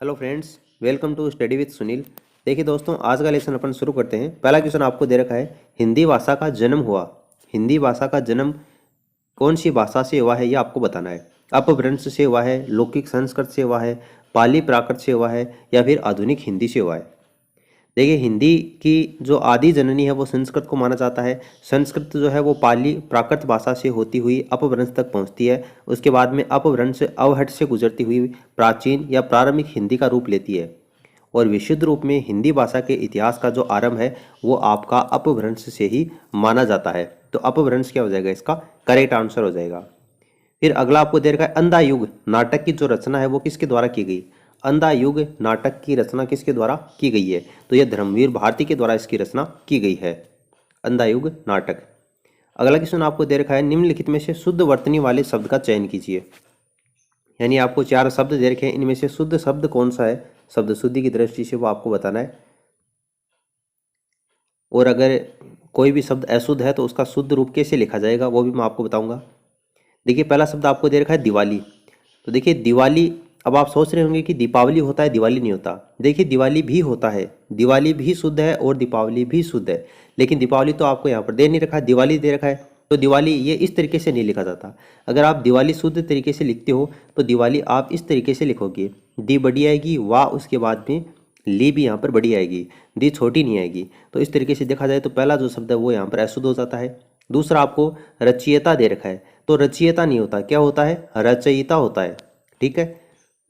Hello friends, welcome to study with Sunil. देखिए दोस्तों, आज का लेसन अपन शुरू करते हैं। पहला क्वेश्चन आपको दे रखा है, हिंदी भाषा का जन्म हुआ। हिंदी भाषा का जन्म कौन सी भाषा से हुआ है, ये आपको बताना है। अपभ्रंश से हुआ है, लौकिक संस्कृत से हुआ है, पाली प्राकृत से हुआ है, या फिर आधुनिक हिंदी से हुआ है। देखिए, हिंदी की जो आदि जननी है वो संस्कृत को माना जाता है। संस्कृत जो है वो पाली प्राकृत भाषा से होती हुई अपभ्रंश तक पहुंचती है। उसके बाद में अपभ्रंश अवहट से गुजरती हुई प्राचीन या प्रारंभिक हिंदी का रूप लेती है। और विशुद्ध रूप में हिंदी भाषा के इतिहास का जो आरंभ है वो आपका अपभ्रंश से ही माना जाता है। तो अपभ्रंश क्या हो जाएगा, इसका करेक्ट आंसर हो जाएगा। फिर अगला आपको दे रखा है, अंधा युग नाटक की जो रचना है वो किसके द्वारा की गई। अंधा युग नाटक की रचना किसके द्वारा की गई है, तो यह धर्मवीर भारती के द्वारा इसकी रचना की गई है, अंधा युग नाटक। अगला क्वेश्चन आपको दे रखा है, निम्नलिखित में से शुद्ध वर्तनी वाले शब्द का चयन कीजिए। यानी आपको 4 शब्द दे रखे हैं, इनमें से शुद्ध शब्द कौन सा है, शब्द शुद्धि की दृष्टि से वो आपको बताना है। और अगर कोई भी शब्द अशुद्ध है तो उसका शुद्ध रूप कैसे लिखा जाएगा वो भी मैं आपको बताऊंगा। देखिए, पहला शब्द आपको दे रखा है दिवाली। तो देखिए दिवाली, अब आप सोच रहे होंगे कि दीपावली होता है दिवाली नहीं होता। देखिए, दिवाली भी होता है, दिवाली भी शुद्ध है और दीपावली भी शुद्ध है। लेकिन दीपावली तो आपको यहाँ पर दे नहीं रखा है, दिवाली दे रखा है। तो दिवाली ये इस तरीके से नहीं लिखा जाता। अगर आप दिवाली शुद्ध तरीके से लिखते हो तो दिवाली आप इस तरीके से लिखोगे, दी बड़ी आएगी, वाह उसके बाद में ली भी यहाँ पर बड़ी आएगी, दी छोटी नहीं आएगी। तो इस तरीके से देखा जाए तो पहला जो शब्द है वो यहाँ पर अशुद्ध हो जाता है। दूसरा आपको रचयिता दे रखा है, तो रचयिता नहीं होता, क्या होता है, रचयिता होता है। ठीक है,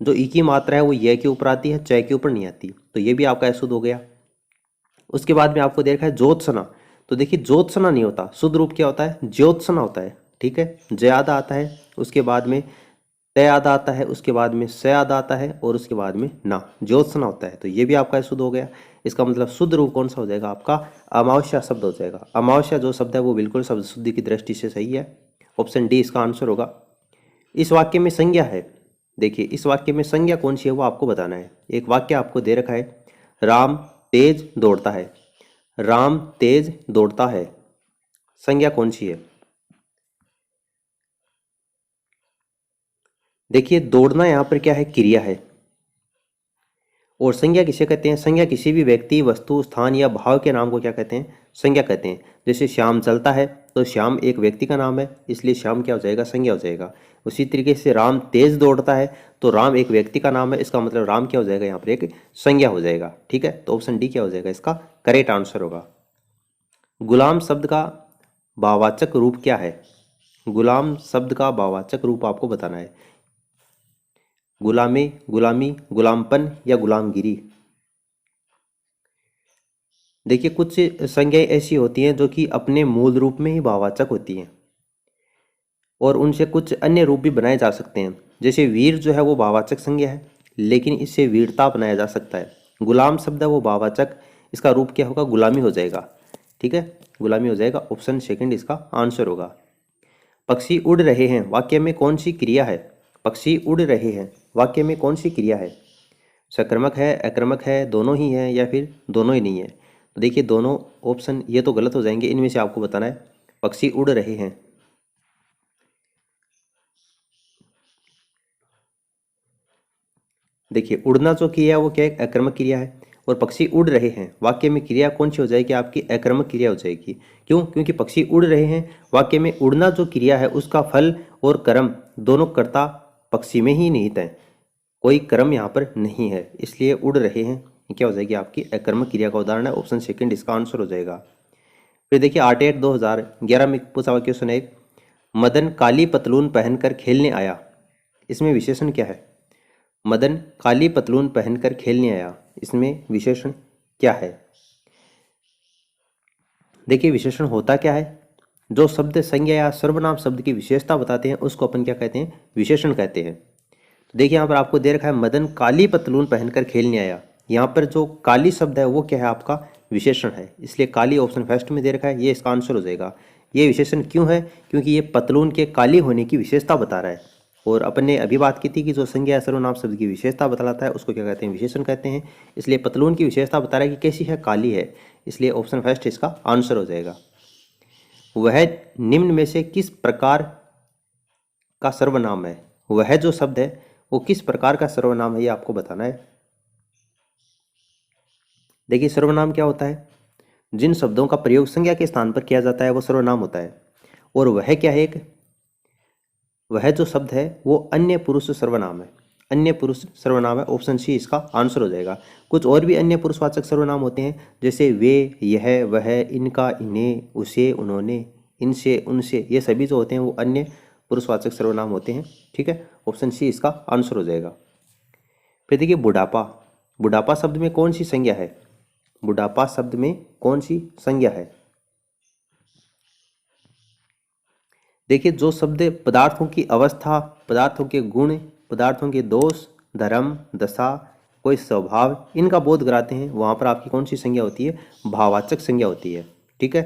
जो ई की मात्रा है वो य के ऊपर आती है, च के ऊपर नहीं आती, तो ये भी आपका अशुद्ध हो गया। उसके बाद में आपको दे रखा है ज्योत्सना। तो देखिए, ज्योत्सना नहीं होता, शुद्ध रूप क्या होता है, ज्योत्सना होता है। ठीक है, जयादा आता है, उसके बाद में तय आदा आता है, उसके बाद में स आदा आता है, और उसके बाद में ना, ज्योत्सना होता है। तो ये भी आपका शुद्ध हो गया। इसका मतलब शुद्ध रूप कौन सा हो जाएगा, आपका अमावस्या शब्द हो जाएगा। अमावस्या जो शब्द है वो बिल्कुल शब्द शुद्धि की दृष्टि से सही है, ऑप्शन डी इसका आंसर होगा। इस वाक्य में संज्ञा है। देखिए, इस वाक्य में संज्ञा कौन सी है वो आपको बताना है। एक वाक्य आपको दे रखा है, राम तेज दौड़ता है। राम तेज दौड़ता है, संज्ञा कौन सी है। देखिए, दौड़ना यहाँ पर क्या है, क्रिया है। और संज्ञा किसे कहते हैं, संज्ञा किसी भी व्यक्ति, वस्तु, स्थान या भाव के नाम को क्या कहते हैं, संज्ञा कहते हैं। जैसे श्याम चलता है तो श्याम एक व्यक्ति का नाम है, इसलिए श्याम क्या हो जाएगा, संज्ञा हो जाएगा। उसी तरीके से राम तेज दौड़ता है तो राम एक व्यक्ति का नाम है, इसका मतलब राम क्या हो जाएगा, यहाँ पर एक संज्ञा हो जाएगा। ठीक है, तो ऑप्शन डी क्या हो जाएगा, इसका करेक्ट आंसर होगा। गुलाम शब्द का भाववाचक रूप क्या है। गुलाम शब्द का भाववाचक रूप आपको बताना है। गुलामी, गुलामी, गुलामपन या गुलामगिरी। देखिए, कुछ संज्ञाएं ऐसी होती हैं जो कि अपने मूल रूप में ही भाववाचक होती हैं, और उनसे कुछ अन्य रूप भी बनाए जा सकते हैं। जैसे वीर जो है वो भाववाचक संज्ञा है, लेकिन इससे वीरता बनाया जा सकता है। गुलाम शब्द है वो भाववाचक, इसका रूप क्या होगा, गुलामी हो जाएगा। ठीक है, गुलामी हो जाएगा, ऑप्शन सेकंड इसका आंसर होगा। पक्षी उड़ रहे हैं वाक्य में कौन सी क्रिया है। पक्षी उड़ रहे हैं वाक्य में कौन सी क्रिया है, सक्रमक है, अक्रमक है, दोनों ही है, या फिर दोनों ही नहीं है। तो देखिए, दोनों ऑप्शन ये तो गलत हो जाएंगे, इनमें से आपको बताना है। पक्षी उड़ रहे हैं, देखिए उड़ना जो क्रिया है वो क्या है, अक्रमक क्रिया है। और पक्षी उड़ रहे हैं वाक्य में क्रिया कौन सी हो जाएगी, आपकी अक्रमक क्रिया हो जाएगी। क्यों, क्योंकि पक्षी उड़ रहे हैं वाक्य में उड़ना जो क्रिया है उसका फल और कर्म दोनों कर्ता पक्षी में ही निहित है, कोई कर्म यहाँ पर नहीं है, इसलिए उड़ रहे हैं ये क्या हो जाएगी, आपकी अकर्मक क्रिया का उदाहरण है, ऑप्शन सेकंड इसका आंसर हो जाएगा। फिर देखिए, 8/8/2011 में पूछा हुआ क्वेश्चन है, मदन काली पतलून पहनकर खेलने आया, इसमें विशेषण क्या है। मदन काली पतलून पहनकर खेलने आया, इसमें विशेषण क्या है। देखिए, विशेषण होता क्या है, जो शब्द संज्ञा या सर्वनाम शब्द की विशेषता बताते हैं उसको अपन क्या कहते हैं, विशेषण कहते हैं। देखिए, यहाँ पर आपको दे रखा है, मदन काली पतलून पहनकर खेलने आया। यहाँ पर जो काली शब्द है वो क्या है, आपका विशेषण है, इसलिए काली ऑप्शन फर्स्ट में दे रखा है, ये इसका आंसर हो जाएगा। ये विशेषण क्यों है, क्योंकि ये पतलून के काली होने की विशेषता बता रहा है। और अपन ने अभी बात की थी कि जो संज्ञा या सर्वनाम शब्द की विशेषता बतलाता है उसको क्या कहते हैं, विशेषण कहते हैं। इसलिए पतलून की विशेषता बता रहा है कि कैसी है, काली है, इसलिए ऑप्शन फर्स्ट इसका आंसर हो जाएगा। वह निम्न में से किस प्रकार का सर्वनाम है, वह जो शब्द है वो किस प्रकार का सर्वनाम है, ये आपको बताना है। देखिए सर्वनाम क्या होता है, जिन शब्दों का प्रयोग संज्ञा के स्थान पर किया जाता है वो सर्वनाम होता है। और वह क्या है, एक वह जो शब्द है वो अन्य पुरुष सर्वनाम है, अन्य पुरुष सर्वनाम है। ऑप्शन सी इसका आंसर हो जाएगा। कुछ और भी अन्य पुरुषवाचक सर्वनाम होते हैं, जैसे वे, यह, वह, इनका, इन्हें, उसे, उन्होंने, इनसे, उनसे, ये सभी जो होते हैं वो अन्य पुरुषवाचक सर्वनाम होते हैं। ठीक है, ऑप्शन सी इसका आंसर हो जाएगा। फिर देखिए बुढ़ापा, बुढ़ापा शब्द में कौन सी संज्ञा है, बुढ़ापा शब्द में कौन सी संज्ञा है। देखिए जो शब्द पदार्थों की अवस्था, पदार्थों के गुण, पदार्थों के दोष, धर्म, दशा, कोई स्वभाव, इनका बोध कराते हैं, वहां पर आपकी कौन सी संज्ञा होती है, भाववाचक संज्ञा होती है। ठीक है,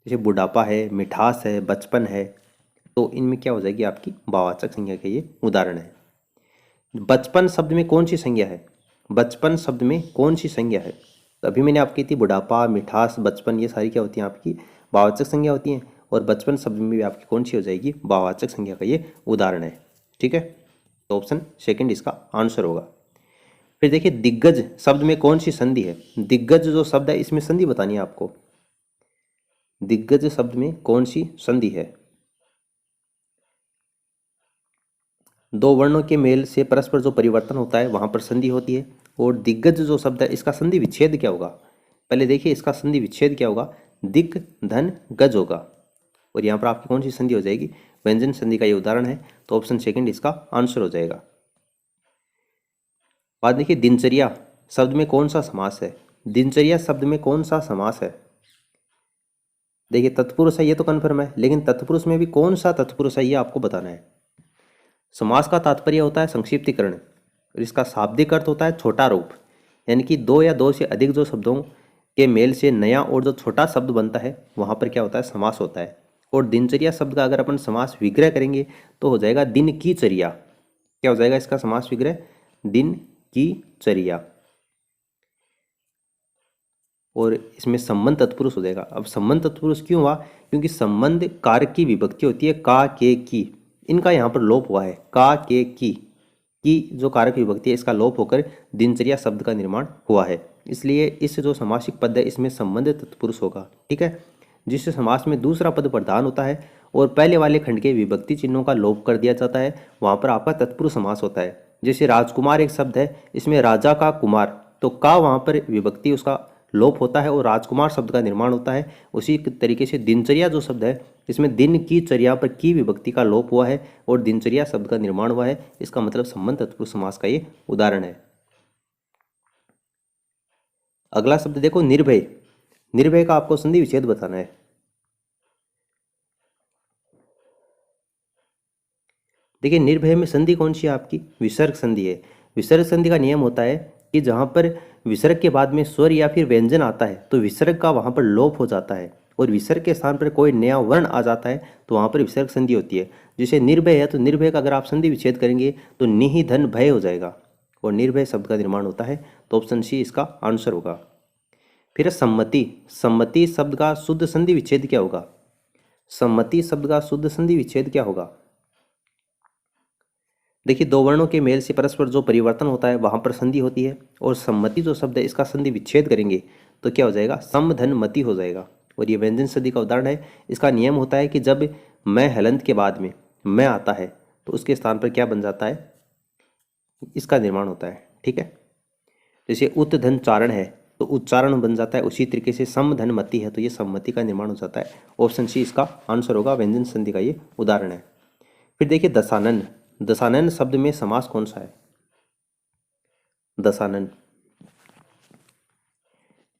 जैसे बुढ़ापा है, मिठास है, बचपन है, तो इनमें क्या हो जाएगी आपकी भाववाचक संज्ञा के ये उदाहरण है। बचपन शब्द में कौन सी संज्ञा है, बचपन शब्द में कौन सी संज्ञा है। तो अभी मैंने आपकी थी बुढ़ापा, मिठास, बचपन, ये सारी क्या होती हैं आपकी भाववाचक संज्ञा होती हैं। और बचपन शब्द में भी आपकी कौन सी हो जाएगी, भाववाचक संज्ञा का ये उदाहरण है। ठीक है, तो ऑप्शन सेकंड इसका आंसर होगा। फिर देखिए दिग्गज शब्द में कौन सी संधि है, दिग्गज जो शब्द है इसमें संधि बतानी है आपको, दिग्गज शब्द में कौन सी संधि है। दो वर्णों के मेल से परस्पर जो परिवर्तन होता है वहां पर संधि होती है। और दिग्गज जो शब्द है इसका संधि विच्छेद क्या होगा, पहले देखिए इसका संधि विच्छेद क्या होगा, दिक धन गज होगा। और यहाँ पर आपकी कौन सी संधि हो जाएगी, व्यंजन संधि का ये उदाहरण है। तो ऑप्शन सेकंड इसका आंसर हो जाएगा। बात देखिए दिनचर्या शब्द में कौन सा समास है, दिनचर्या शब्द में कौन सा समास है। देखिए तत्पुरुष है ये तो कन्फर्म है, लेकिन तत्पुरुष में भी कौन सा तत्पुरुष है ये आपको बताना है। समास का तात्पर्य होता है संक्षिप्तीकरण, और इसका शाब्दिक अर्थ होता है छोटा रूप, यानी कि दो या दो से अधिक जो शब्दों के मेल से नया और जो छोटा शब्द बनता है वहाँ पर क्या होता है, समास होता है। और दिनचर्या शब्द का अगर अपन समास विग्रह करेंगे तो हो जाएगा दिन की चर्या। क्या हो जाएगा इसका समास विग्रह, दिन की चर्या। और इसमें संबंध तत्पुरुष हो जाएगा। अब संबंध तत्पुरुष क्यों हुआ, क्योंकि संबंध कारक की विभक्ति होती है का, के, की, इनका यहाँ पर लोप हुआ है। का, के, की जो कारक विभक्ति है इसका लोप होकर दिनचर्या शब्द का निर्माण हुआ है। इसलिए इस जो समासिक पद है इसमें संबंध तत्पुरुष होगा। ठीक है, जिससे समास में दूसरा पद प्रधान होता है और पहले वाले खंड के विभक्ति चिन्हों का लोप कर दिया जाता है, वहां पर आपका तत्पुरुष समास होता है। जैसे राजकुमार एक शब्द है, इसमें राजा का कुमार, तो का वहां पर विभक्ति उसका लोप होता है और राजकुमार शब्द का निर्माण होता है। उसी तरीके से दिनचर्या जो शब्द है इसमें दिन की चर्या पर की विभक्ति का लोप हुआ है और दिनचर्या शब्द का निर्माण हुआ है। इसका मतलब संबंध तत्पुरुष समास का ये उदाहरण है। अगला शब्द देखो निर्भय, निर्भय का आपको संधि विच्छेद बताना है। देखिए निर्भय में संधि कौन सी है आपकी, विसर्ग संधि है। विसर्ग संधि का नियम होता है कि जहां पर विसर्ग के बाद में स्वर या फिर व्यंजन आता है तो विसर्ग का वहां पर लोप हो जाता है और विसर्ग के स्थान पर कोई नया वर्ण आ जाता है तो वहां पर विसर्ग संधि होती है। जैसे निर्भय है तो निर्भय का अगर आप संधि विच्छेद करेंगे तो निहि धन भय हो जाएगा और निर्भय शब्द का निर्माण होता है। तो ऑप्शन सी इसका आंसर होगा। फिर सम्मति, सम्मति शब्द का शुद्ध संधि विच्छेद क्या होगा, सम्मति शब्द का शुद्ध संधि विच्छेद क्या होगा। देखिए दो वर्णों के मेल से परस्पर जो परिवर्तन होता है वहां पर संधि होती है और सम्मति जो शब्द है इसका संधि विच्छेद करेंगे तो क्या हो जाएगा, सम धन मति हो जाएगा। और ये व्यंजन संधि का उदाहरण है। इसका नियम होता है कि जब मैं हलंत के बाद में मैं आता है तो उसके स्थान पर क्या बन जाता है, इसका निर्माण होता है। ठीक है, जैसे उत धन चारण है तो उच्चारण बन जाता है, उसी तरीके से सम धन मति है तो ये सम्मति का निर्माण हो जाता है। ऑप्शन सी इसका आंसर होगा, व्यंजन संधि का ये उदाहरण है। फिर देखिए दशानन, दशानन शब्द में समास कौन सा है, दशानन।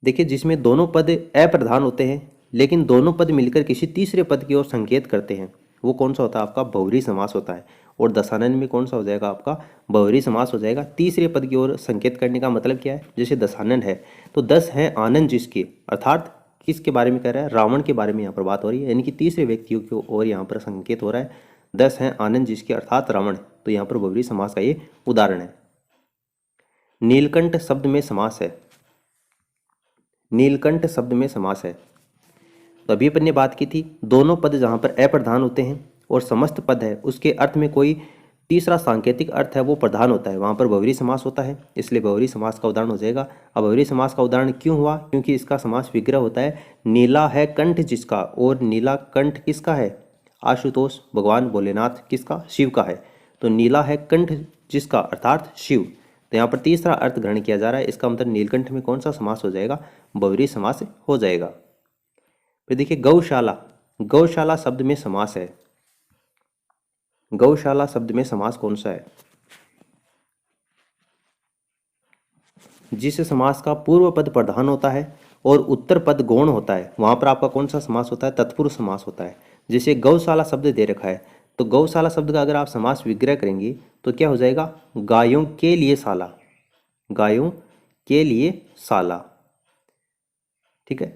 देखिए जिसमें दोनों पद अप्रधान होते हैं लेकिन दोनों पद मिलकर किसी तीसरे पद की ओर संकेत करते हैं, वो कौन सा होता है आपका, बहुव्रीहि समास होता है। और दशानन में कौन सा हो जाएगा आपका, बहुव्रीहि समास हो जाएगा। तीसरे पद की ओर संकेत करने का मतलब क्या है, जैसे दशानन है तो 10 है आनंद जिसके, अर्थात किसके बारे में कह रहा है, रावण के बारे में यहाँ पर बात हो रही है, यानी कि तीसरे व्यक्तियों की ओर यहाँ पर संकेत हो रहा है। 10 है आनंद जिसके अर्थात रावण, तो यहाँ पर बहुव्रीहि समास का ये उदाहरण है। नीलकंठ शब्द में समास है, नीलकंठ शब्द में समास है। तो अभी अपन ने बात की थी दोनों पद जहाँ पर अप्रधान होते हैं और समस्त पद है उसके अर्थ में कोई तीसरा सांकेतिक अर्थ है वो प्रधान होता है, वहाँ पर बहुव्रीहि समास होता है, इसलिए बहुव्रीहि समास का उदाहरण हो जाएगा। अब बहुव्रीहि समास का उदाहरण क्यों हुआ? क्योंकि इसका समास विग्रह होता है। नीला है कंठ जिसका, और नीला कंठ किसका है? आशुतोष भगवान भोलेनाथ किसका? शिव का है। तो नीला है कंठ जिसका अर्थात शिव। तो यहाँ पर तीसरा अर्थ ग्रहण किया जा रहा है, इसका मतलब नीलकंठ में कौन सा समास हो जाएगा? बहुव्रीहि समास हो जाएगा। फिर देखिए गौशाला, गौशाला शब्द में समास है। गौशाला शब्द में समास कौन सा है? जिस समास का पूर्व पद प्रधान होता है और उत्तर पद गौण होता है, वहां पर आपका कौन सा समास होता है? तत्पुरुष समास होता है। जैसे गौशाला शब्द दे रखा है, तो गौशाला शब्द का अगर आप समास विग्रह करेंगे तो क्या हो जाएगा? गायों के लिए शाला, गायों के लिए शाला। ठीक है।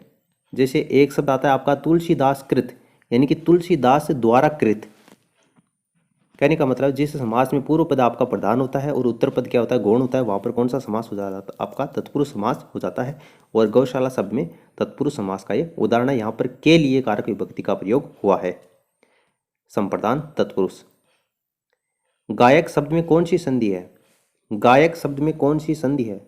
जैसे एक शब्द आता है आपका तुलसीदास कृत, यानी कि तुलसीदास द्वारा कृत। कहने का मतलब जिस समास में पूर्व पद आपका प्रधान होता है और उत्तर पद क्या होता है? गौण होता है, वहां पर कौन सा समास हो जाता है? आपका तत्पुरुष समास हो जाता है। और गौशाला शब्द में तत्पुरुष समास का ये उदाहरण है। यहाँ पर के लिए कारक विभक्ति का प्रयोग हुआ है, संप्रदान तत्पुरुष। गायक शब्द में कौन सी संधि है? गायक शब्द में कौन सी संधि है?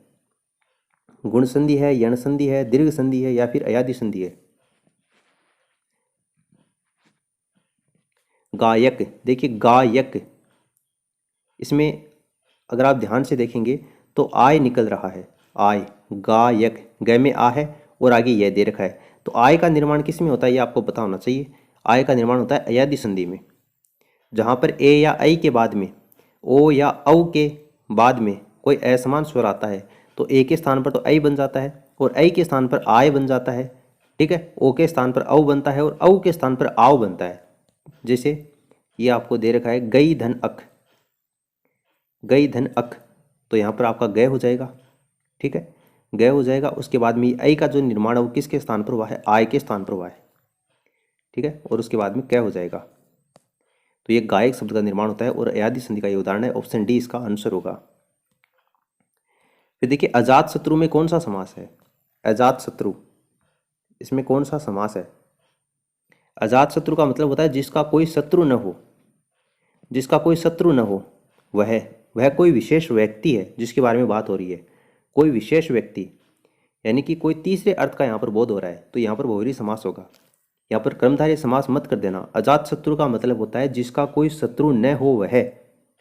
गुण संधि है, यण संधि है, दीर्घ संधि है, या फिर अयादि संधि है? गायक, देखिए गायक, इसमें अगर आप ध्यान से देखेंगे तो आय निकल रहा है, आय। गायक, ग में आ है और आगे यह दे रखा है। तो आय का निर्माण किस में होता है? ये आपको पता होना चाहिए। आय का निर्माण होता है अयादि संधि में, जहाँ पर ए या ऐ के बाद में, ओ या औ के बाद में कोई असमान स्वर आता है, तो ए के स्थान पर तो ऐ बन जाता है और ऐ के स्थान पर आय बन जाता है। ठीक है। ओ के स्थान पर औ बनता है और औ के स्थान पर आव बनता है। जैसे ये आपको दे रखा है गई धन अख, गई धन अख, तो यहाँ पर आपका गय हो जाएगा। ठीक है, गय हो जाएगा। उसके बाद में ऐ का जो निर्माण है वो किसके स्थान पर हुआ है? आय के स्थान पर हुआ है। ठीक है, और उसके बाद में कै हो जाएगा। तो ये गायक शब्द का निर्माण होता है और अयादि संधि का ये उदाहरण है। ऑप्शन डी इसका आंसर होगा। फिर देखिए अजात शत्रु में कौन सा समास है? अजात शत्रु, इसमें कौन सा समास है? अजात शत्रु का मतलब होता है जिसका कोई शत्रु न हो, जिसका कोई शत्रु न हो। वह कोई विशेष व्यक्ति है जिसके बारे में बात हो रही है, कोई विशेष व्यक्ति, यानी कि कोई तीसरे अर्थ का यहाँ पर बोध हो रहा है, तो यहाँ पर बहुव्रीहि समास होगा। यहाँ पर कर्मधारय समास मत कर देना। अजात शत्रु का मतलब होता है जिसका कोई शत्रु न हो,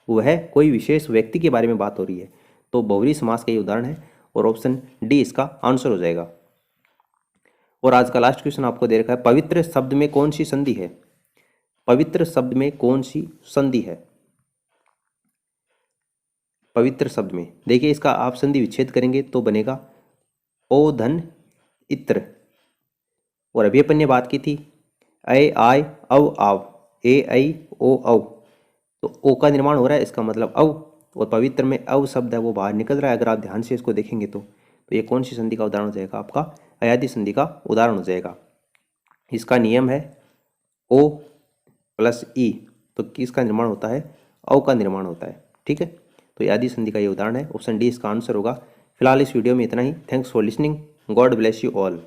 वह कोई विशेष व्यक्ति के बारे में बात हो रही है, तो बहुव्रीहि समास का ये उदाहरण है और ऑप्शन डी इसका आंसर हो जाएगा। और आज का लास्ट क्वेश्चन आपको दे रखा है, पवित्र शब्द में कौन सी संधि है? पवित्र शब्द में कौन सी संधि है? पवित्र शब्द में देखिए इसका आप संधि विच्छेद करेंगे तो बनेगा ओ धन इत्र। और अभी अपन ने बात की थी ऐ आय औ आव, ए ऐ ओ औ, तो ओ का निर्माण हो रहा है, इसका मतलब औ। और पवित्र में औ शब्द है वो बाहर निकल रहा है। अगर आप ध्यान से इसको देखेंगे तो ये कौन सी संधि का उदाहरण हो जाएगा? आपका अयादि संधि का उदाहरण हो जाएगा। इसका नियम है ओ प्लस ई, तो किसका निर्माण होता है? औ का निर्माण होता है। ठीक है, तो अयादि संधि का ये उदाहरण है। ऑप्शन डी इसका आंसर होगा। फिलहाल इस वीडियो में इतना ही। Thanks for listening. God bless you all.